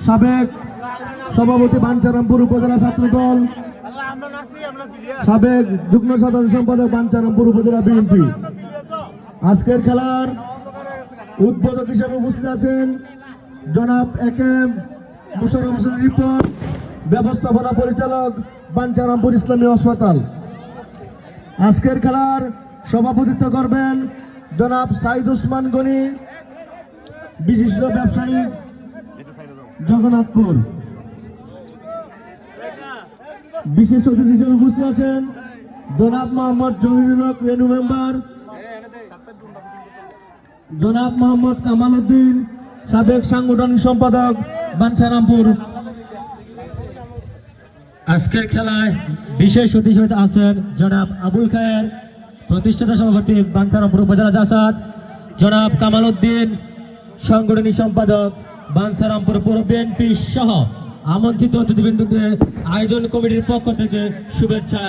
সাবেক সভাপতি বাঞ্ছারামপুর উপজেলা ছাত্রদল, সাবেক যুগ্ম সাধারণ সম্পাদক বাঞ্ছারামপুর উপজেলা বিএনপি। আজকের খেলার উদ্বোধক হিসেবে উপস্থিত আছেন জনাব একেএম মোশাররফ হোসেন রিপন, ব্যবস্থাপনা পরিচালক বাঞ্ছারামপুর ইসলামী হাসপাতাল। আজকের খেলার সভাপতিত্ব করবেন জনাব সাইদ ওসমান গনি, বিশিষ্ট ব্যবসায়ী, জগন্নাথপুর। বিশেষ অতিথি হিসেবে উপস্থিত আছেন জনাব মোহাম্মদ জহিরুল হক রেনু মেম্বার, জনাব মোহাম্মদ কামাল উদ্দিন, সাবেক সাংগঠনিক সম্পাদক বাঞ্ছারামপুর। আজকের খেলায় বিশেষ অতিথি হিসেবে আছেন জনাব আবুল খায়ের, প্রতিষ্ঠাতা সভাপতি বাঞ্ছারামপুর উপজেলা জাসাদ, জনাব কামাল উদ্দিন, সাংগঠনিক সম্পাদক বাঞ্ছারামপুর পৌর বিএনপি সহ আমন্ত্রিত অতিথিবৃন্দকে আয়োজন কমিটির পক্ষ থেকে শুভেচ্ছা।